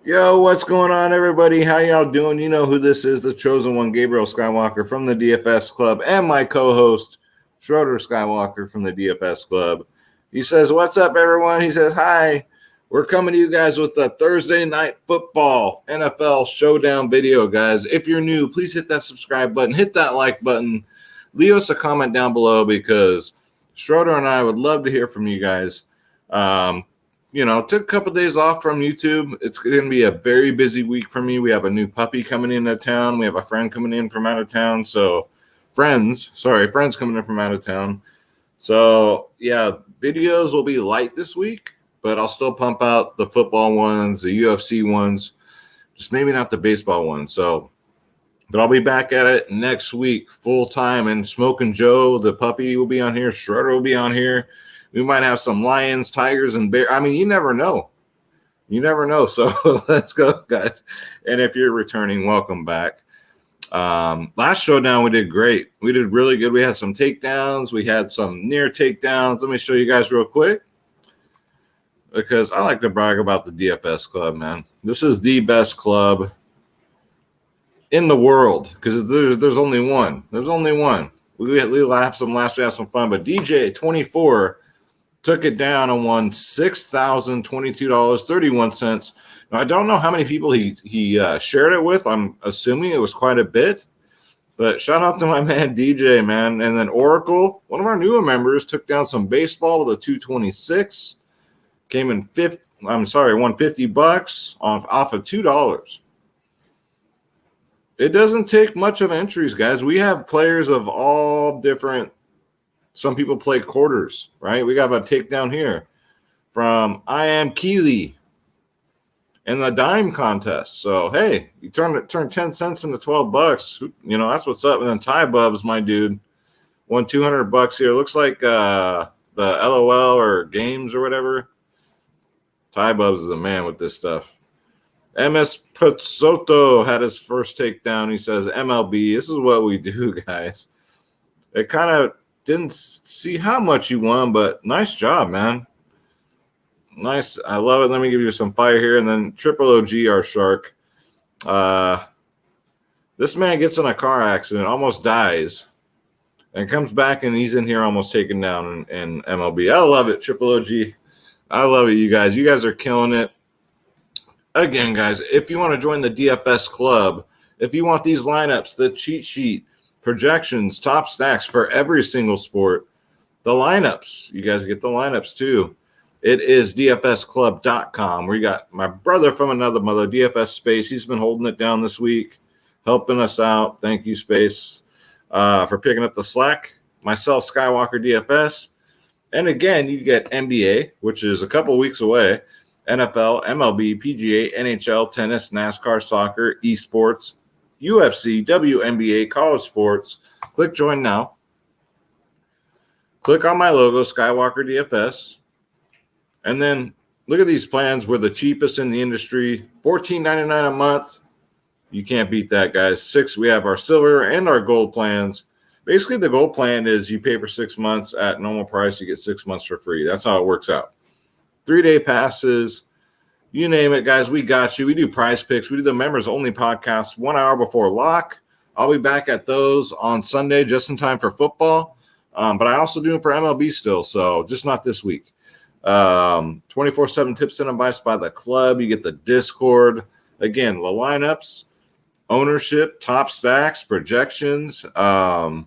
Yo, what's going on, everybody? How y'all doing? You know who this is, the chosen one, Gabriel Skywalker from the DFS Club, and my co-host, Schroeder Skywalker from the DFS Club. He says, what's up, everyone? He says, hi. We're coming to you guys with the Thursday Night Football NFL Showdown video, guys. If you're new, please hit that subscribe button, hit that like button, leave us a comment down below because Schroeder and I would love to hear from you guys. Took a couple of days off from YouTube. It's going to be a very busy week for me. We have a new puppy coming into town. We have a friend coming in from out of town. Friends coming in from out of town. So, yeah, videos will be light this week, but I'll still pump out the football ones, the UFC ones, just maybe not the baseball ones. But I'll be back at it next week full time. And Smoking Joe, the puppy, will be on here. Schroeder will be on here. We might have some lions, tigers, and bears. I mean, you never know. You never know. So let's go, guys. And if you're returning, welcome back. Last showdown, we did great. We did really good. We had some takedowns. We had some near takedowns. Let me show you guys real quick because I like to brag about the DFS club, man. This is the best club in the world because there's only one. There's only one. We'll have some laughs, we have some fun. But DJ 24 took it down and won $6,022.31. Now, I don't know how many people he shared it with. I'm assuming it was quite a bit. But shout out to my man DJ, man. And then Oracle, one of our newer members, took down some baseball with a 226. Came in won $50 off of $2. It doesn't take much of entries, guys. We have players of all different. Some people play quarters, right? We got a takedown here from I Am Keely in the dime contest. So, hey, you turn 10 cents into $12. You know, that's what's up. And then Ty Bubs, my dude, won $200 here. Looks like the LOL or games or whatever. Ty Bubs is a man with this stuff. MS Pizzoto had his first takedown. He says, MLB, this is what we do, guys. It kind of didn't see how much you won, but nice job, man. Nice. I love it. Let me give you some fire here. And then Triple OG, our shark. This man gets in a car accident, almost dies, and comes back, and he's in here almost taken down in MLB. I love it, Triple OG. I love it, you guys. You guys are killing it. Again, guys, if you want to join the DFS club, if you want these lineups, the cheat sheet, projections, top stacks for every single sport, the lineups, you guys get the lineups too. It is dfsclub.com where you got my brother from another mother, DFS Space. He's been holding it down this week, helping us out. Thank you, Space, for picking up the slack. Myself, Skywalker DFS. And again, you get NBA, which is a couple weeks away. NFL, MLB, PGA, NHL, tennis, NASCAR, soccer, esports, UFC, WNBA, college sports. Click join now. Click on my logo, Skywalker DFS. And then look at these plans. We're the cheapest in the industry. $14.99 a month. You can't beat that, guys. We have our silver and our gold plans. Basically, the gold plan is you pay for 6 months at normal price. You get 6 months for free. That's how it works out. 3-day passes, you name it, guys. We got you. We do prize picks. We do the members only podcast 1 hour before lock. I'll be back at those on Sunday just in time for football. But I also do them for MLB still, so just not this week. 24/7 tips and advice by the club. You get the Discord. Again, the lineups, ownership, top stacks, projections, my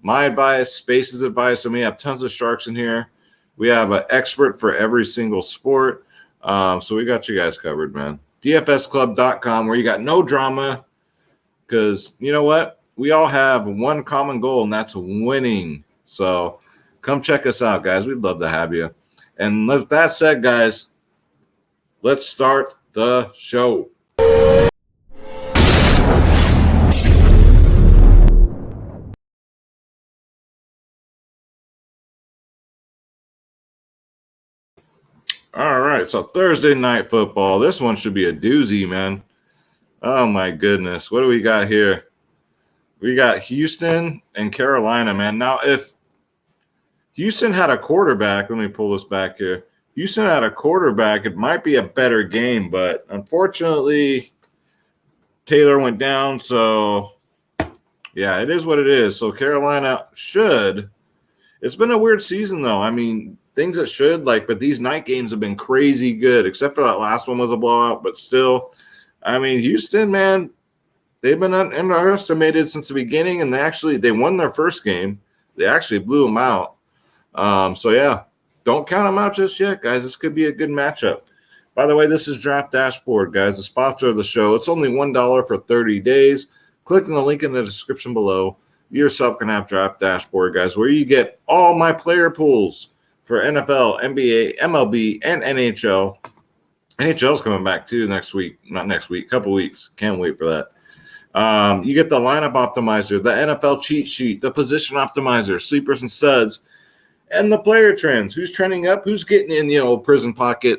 advice, Space's advice. And we have tons of sharks in here. We have an expert for every single sport. So we got you guys covered, man. DFSclub.com where you got no drama because you know what? We all have one common goal, and that's winning. So come check us out, guys. We'd love to have you. And with that said, guys, let's start the show. All right, so Thursday night football. This one should be a doozy, man. Oh, my goodness. What do we got here? We got Houston and Carolina, man. Now, if Houston had a quarterback, let me pull this back here. Houston had a quarterback. It might be a better game, but unfortunately, Taylor went down. So, yeah, it is what it is. So Carolina should. It's been a weird season, though. I mean, things that should, but these night games have been crazy good, except for that last one was a blowout. But still, I mean, Houston, man, they've been underestimated since the beginning, and they won their first game. They actually blew them out. So, yeah, don't count them out just yet, guys. This could be a good matchup. By the way, this is Draft Dashboard, guys, the sponsor of the show. It's only $1 for 30 days. Click on the link in the description below. You yourself can have Draft Dashboard, guys, where you get all my player pools for NFL, NBA, MLB, and NHL. NHL's coming back, too, next week. Not next week, couple weeks. Can't wait for that. You get the lineup optimizer, the NFL cheat sheet, the position optimizer, sleepers and studs, and the player trends. Who's trending up? Who's getting in the old prison pocket?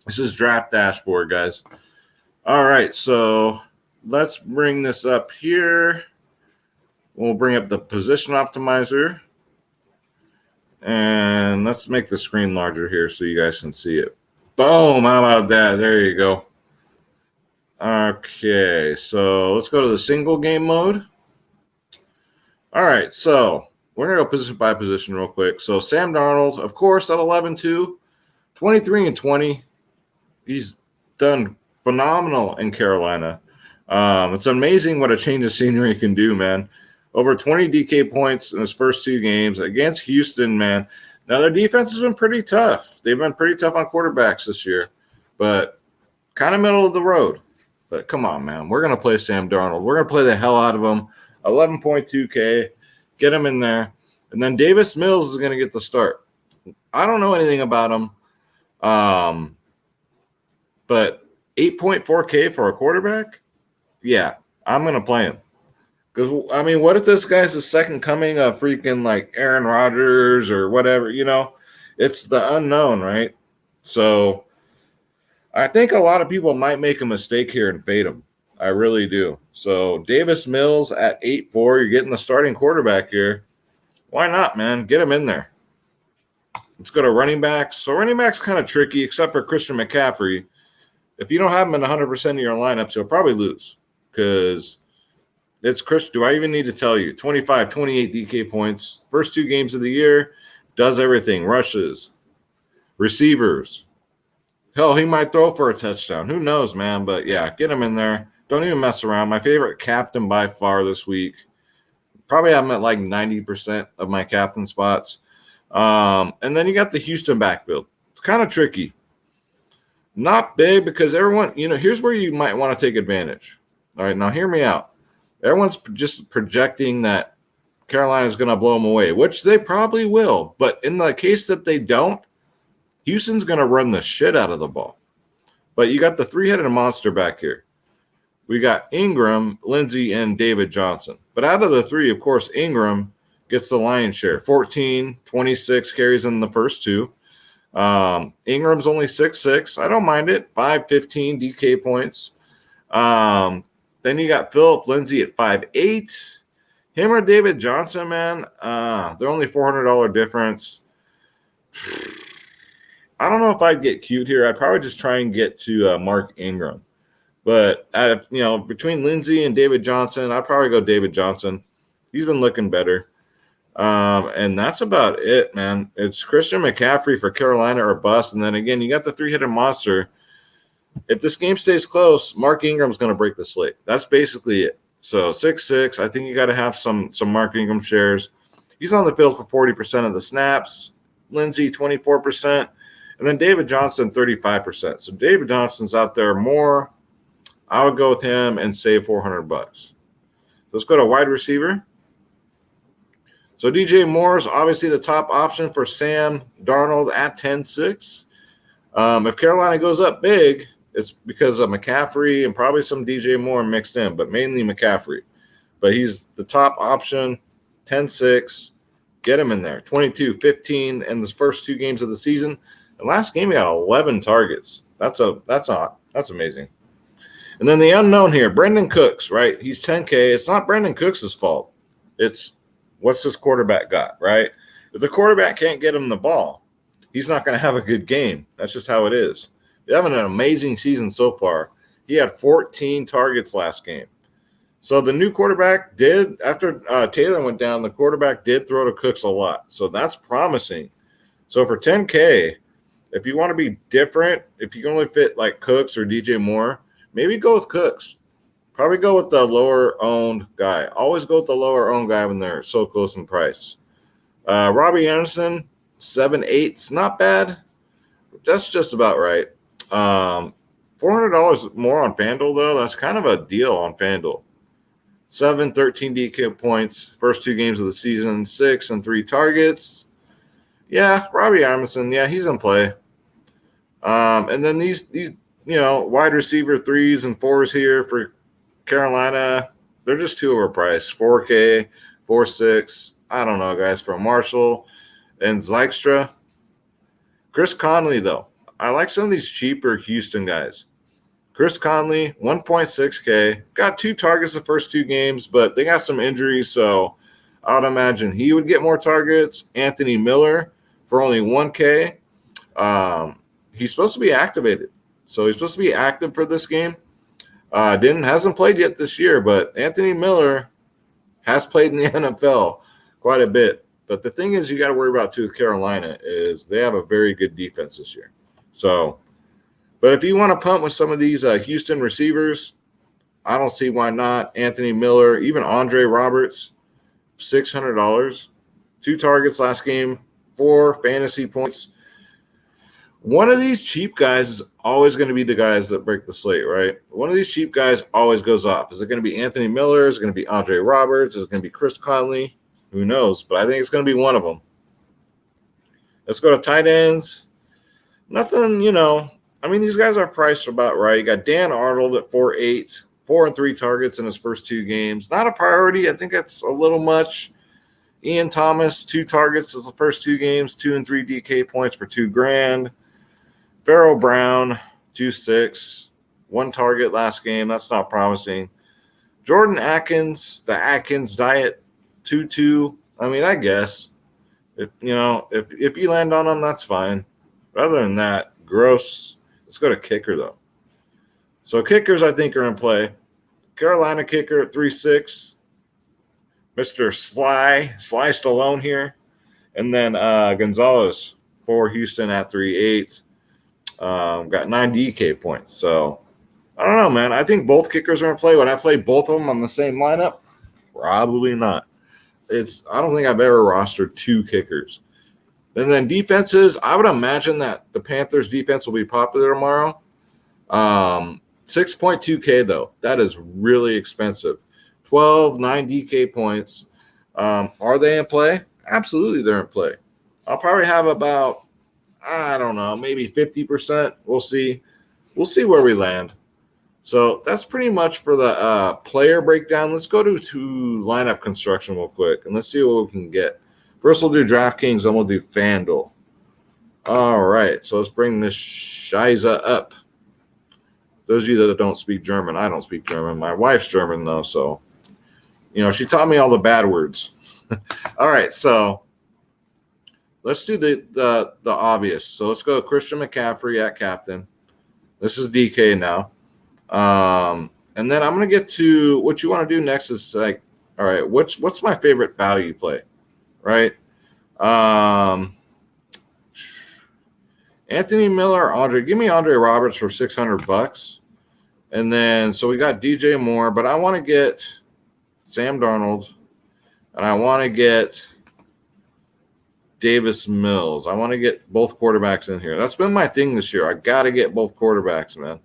This is Draft Dashboard, guys. All right, so let's bring this up here. We'll bring up the position optimizer. And let's make the screen larger here so you guys can see it. Boom, how about that? There you go. Okay, so let's go to the single game mode. All right, so we're going to go position by position real quick. So Sam Darnold, of course, at 11-2, 23-20. He's done phenomenal in Carolina. It's amazing what a change of scenery can do, man. Over 20 DK points in his first two games against Houston, man. Now, their defense has been pretty tough. They've been pretty tough on quarterbacks this year, but kind of middle of the road. But come on, man. We're going to play Sam Darnold. We're going to play the hell out of him. 11.2K. Get him in there. And then Davis Mills is going to get the start. I don't know anything about him. But 8.4K for a quarterback? Yeah, I'm going to play him. Because, I mean, what if this guy's the second coming of freaking Aaron Rodgers or whatever, It's the unknown, right? So I think a lot of people might make a mistake here and fade him. I really do. So Davis Mills at 8.4, you're getting the starting quarterback here. Why not, man? Get him in there. Let's go to running backs. So running backs kind of tricky, except for Christian McCaffrey. If you don't have him in 100% of your lineups, you'll probably lose because it's Chris. Do I even need to tell you? 25, 28 DK points. First two games of the year, does everything. Rushes, receivers. Hell, he might throw for a touchdown. Who knows, man? But, yeah, get him in there. Don't even mess around. My favorite captain by far this week. Probably have him at 90% of my captain spots. And then you got the Houston backfield. It's kind of tricky. Not big because everyone, here's where you might want to take advantage. All right, now hear me out. Everyone's just projecting that Carolina's going to blow them away, which they probably will. But in the case that they don't, Houston's going to run the shit out of the ball. But you got the three-headed monster back here. We got Ingram, Lindsey, and David Johnson. But out of the three, of course, Ingram gets the lion's share. 14, 26 carries in the first two. Ingram's only 6'6". I don't mind it. 5.15 DK points. Then you got Phillip Lindsay at 5'8". Him or David Johnson, man, they're only $400 difference. I don't know if I'd get cute here. I'd probably just try and get to Mark Ingram. But between Lindsay and David Johnson, I'd probably go David Johnson. He's been looking better. And that's about it, man. It's Christian McCaffrey for Carolina or bust. And then again, you got the three-headed monster. If this game stays close, Mark Ingram's going to break the slate. That's basically it. So 6'6", I think you got to have some Mark Ingram shares. He's on the field for 40% of the snaps. Lindsey, 24%. And then David Johnson, 35%. So David Johnson's out there more. I would go with him and save $400. Let's go to wide receiver. So DJ Moore is obviously the top option for Sam Darnold at 10-6. If Carolina goes up big, it's because of McCaffrey and probably some DJ Moore mixed in, but mainly McCaffrey. But he's the top option, 10-6. Get him in there. 22, 15 in the first two games of the season. And last game he got 11 targets. That's amazing. And then the unknown here, Brandon Cooks, right? He's 10K. It's not Brandon Cooks' fault. It's what's this quarterback got, right? If the quarterback can't get him the ball, he's not going to have a good game. That's just how it is. He's having an amazing season so far. He had 14 targets last game. So the new quarterback did, after Taylor went down, the quarterback did throw to Cooks a lot. So that's promising. So for 10K, if you want to be different, if you can only fit like Cooks or DJ Moore, maybe go with Cooks. Probably go with the lower-owned guy. Always go with the lower-owned guy when they're so close in price. Robbie Anderson, 7.8. It's not bad. That's just about right. $400 more on FanDuel, though. That's kind of a deal on FanDuel. 13 DK points, first 2 games of the season, 6 and 3 targets. Yeah, Robbie Anderson, yeah, he's in play. And then these wide receiver 3s and 4s here for Carolina, they're just too overpriced. 4K, 4.6. I don't know, guys, from Marshall and Zylstra. Chris Conley, though. I like some of these cheaper Houston guys. Chris Conley, 1.6K. Got 2 targets the first 2 games, but they got some injuries, so I would imagine he would get more targets. Anthony Miller for only 1K. He's supposed to be activated. So he's supposed to be active for this game. Hasn't played yet this year, but Anthony Miller has played in the NFL quite a bit. But the thing is you got to worry about, too, with Carolina is they have a very good defense this year. So, but if you want to punt with some of these Houston receivers, I don't see why not. Anthony Miller, even Andre Roberts, $600. 2 targets last game, 4 fantasy points. One of these cheap guys is always going to be the guys that break the slate, right? One of these cheap guys always goes off. Is it going to be Anthony Miller? Is it going to be Andre Roberts? Is it going to be Chris Conley? Who knows? But I think it's going to be one of them. Let's go to tight ends. Nothing, I mean, these guys are priced about right. You got Dan Arnold at 4.8, 4 and 3 targets in his first 2 games. Not a priority. I think that's a little much. Ian Thomas, 2 targets in the first 2 games, 2 and 3 DK points for $2,000. Pharaoh Brown, 2.6, 1 target last game. That's not promising. Jordan Atkins, the Atkins diet, 2.2. I mean, I guess if you land on him, that's fine. Other than that, gross. Let's go to kicker, though. So kickers, I think, are in play. Carolina kicker at 3.6. Mr. Sly Stallone here. And then Gonzalez for Houston at 3.8. Got 9 DK points. So, I don't know, man. I think both kickers are in play. Would I play both of them on the same lineup? Probably not. I don't think I've ever rostered 2 kickers. And then defenses, I would imagine that the Panthers defense will be popular tomorrow. 6.2K, though. That is really expensive. 9 DK points. Are they in play? Absolutely, they're in play. I'll probably have about, I don't know, maybe 50%. We'll see. We'll see where we land. So that's pretty much for the player breakdown. Let's go to lineup construction real quick, and let's see what we can get. First, we'll do DraftKings, then we'll do FanDuel. All right, so let's bring this Shiza up. Those of you that don't speak German, I don't speak German. My wife's German, though, so, she taught me all the bad words. All right, so let's do the obvious. So let's go Christian McCaffrey at captain. This is DK now. And then I'm going to get to what you want to do next is like, all right, what's my favorite value play, right? Anthony Miller, give me Andre Roberts for $600. And then, so we got DJ Moore, but I want to get Sam Darnold and I want to get Davis Mills. I want to get both quarterbacks in here. That's been my thing this year. I got to get both quarterbacks, man.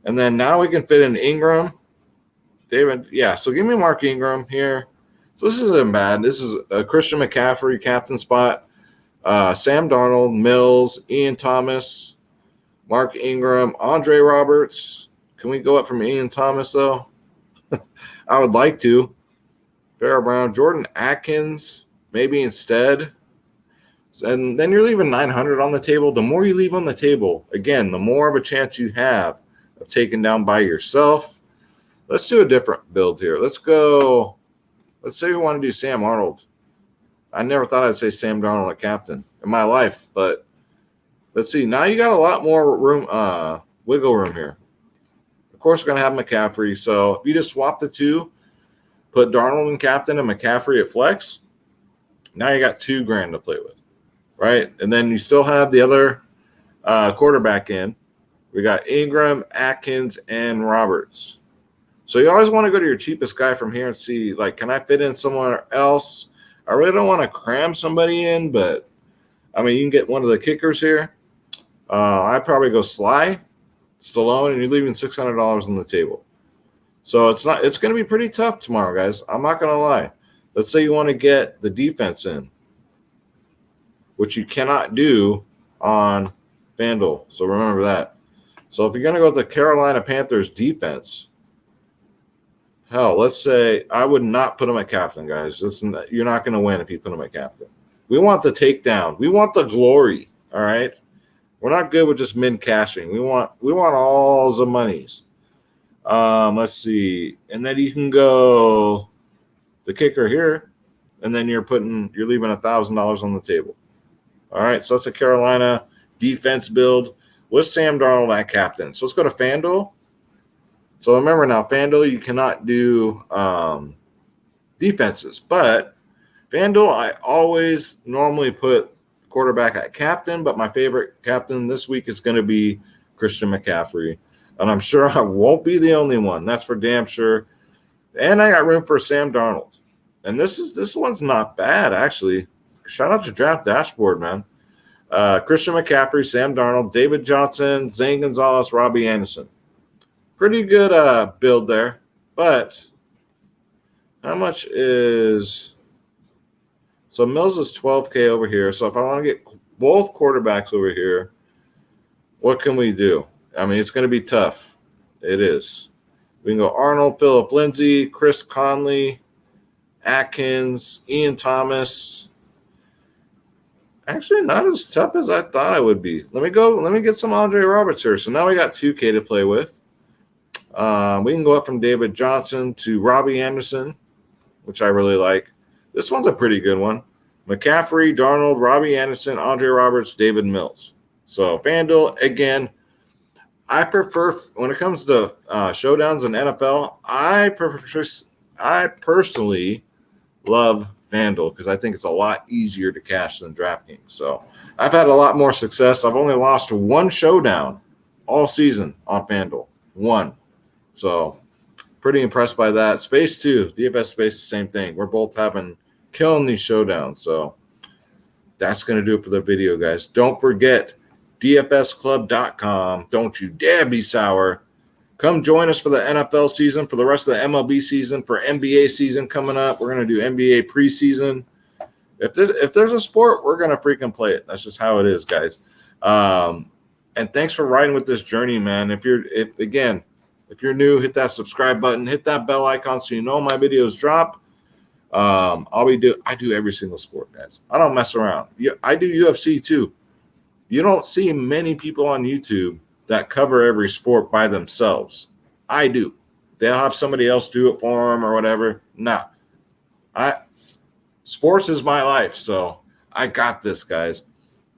And then now we can fit in Ingram. David, yeah, so give me Mark Ingram here. So this isn't bad. This is a Christian McCaffrey captain spot. Sam Darnold, Mills, Ian Thomas, Mark Ingram, Andre Roberts. Can we go up from Ian Thomas, though? I would like to. Pharaoh Brown, Jordan Atkins, maybe instead. And then you're leaving 900 on the table. The more you leave on the table, again, the more of a chance you have of taking down by yourself. Let's do a different build here. Let's go. Let's say we want to do Sam Arnold. I never thought I'd say Sam Darnold at captain in my life, but Let's see. Now you got a lot more room, wiggle room here. Of course, we're going to have McCaffrey. So if you just swap the two, put Darnold in captain and McCaffrey at flex, now you got $2,000 to play with, right? And then you still have the other quarterback in. We got Ingram, Atkins, and Roberts. So you always want to go to your cheapest guy from here and see, like, can I fit in somewhere else? I really don't want to cram somebody in, but, I mean, you can get one of the kickers here. I'd probably go Sly, Stallone, and you're leaving $600 on the table. So it's going to be pretty tough tomorrow, guys. I'm not going to lie. Let's say you want to get the defense in, which you cannot do on FanDuel. So remember that. So if you're going to go with the Carolina Panthers defense, hell, let's say I would not put him at captain, guys. You're not going to win if you put him at captain. We want the takedown. We want the glory, all right? We're not good with just min-cashing. We want all the monies. Let's see. And then you can go the kicker here, and then you're leaving $1,000 on the table. All right, so that's a Carolina defense build with Sam Darnold at captain. So let's go to FanDuel. So remember now, FanDuel, you cannot do defenses. But FanDuel, I always normally put quarterback at captain, but my favorite captain this week is going to be Christian McCaffrey. And I'm sure I won't be the only one. That's for damn sure. And I got room for Sam Darnold. And this one's not bad, actually. Shout out to Draft Dashboard, man. Christian McCaffrey, Sam Darnold, David Johnson, Zane Gonzalez, Robbie Anderson. Pretty good build there. But how much is – so Mills is $12K over here. So if I want to get both quarterbacks over here, what can we do? I mean, it's going to be tough. It is. We can go Arnold, Phillip Lindsay, Chris Conley, Atkins, Ian Thomas. Actually, not as tough as I thought it would be. Let me get some Andre Roberts here. So now we got 2K to play with. We can go up from David Johnson to Robbie Anderson, which I really like. This one's a pretty good one. McCaffrey, Darnold, Robbie Anderson, Andre Roberts, David Mills. So FanDuel, again, I prefer, when it comes to showdowns in NFL, I personally love FanDuel because I think it's a lot easier to cash than DraftKings. So I've had a lot more success. I've only lost one showdown all season on FanDuel. One. So pretty impressed by that. Space too. DFS Space, the same thing. We're both killing these showdowns. So that's going to do it for the video, guys. Don't forget, DFSclub.com. Don't you dare be sour. Come join us for the NFL season, for the rest of the MLB season, for NBA season coming up. We're going to do NBA preseason. If there's a sport, we're going to freaking play it. That's just how it is, guys. And thanks for riding with this journey, man. If you're new, hit that subscribe button, hit that bell icon so you know my videos drop. I do every single sport, guys. I don't mess around. I do UFC too. You don't see many people on YouTube that cover every sport by themselves. I do. They'll have somebody else do it for them or whatever. No. Sports is my life, so I got this, guys.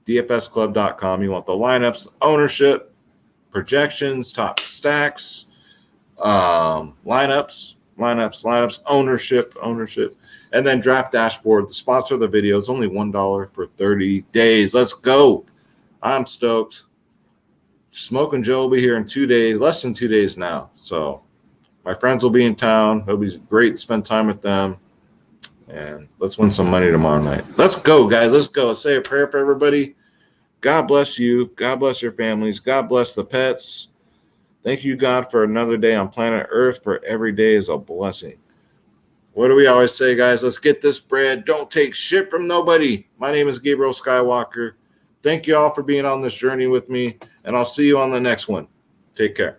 DFSclub.com. You want the lineups, ownership, projections, top stacks, lineups, ownership, and then Draft Dashboard, the sponsor of the video. It's only $1 for 30 days. Let's go. I'm stoked. Smoke and Joe will be here in 2 days, less than 2 days now. So my friends will be in town. It'll be great to spend time with them. And let's win some money tomorrow night. Let's go, guys. Let's go. Let's say a prayer for everybody. God bless you. God bless your families. God bless the pets. Thank you, God, for another day on planet Earth, for every day is a blessing. What do we always say, guys? Let's get this bread. Don't take shit from nobody. My name is Gabriel Skywalker. Thank you all for being on this journey with me, and I'll see you on the next one. Take care.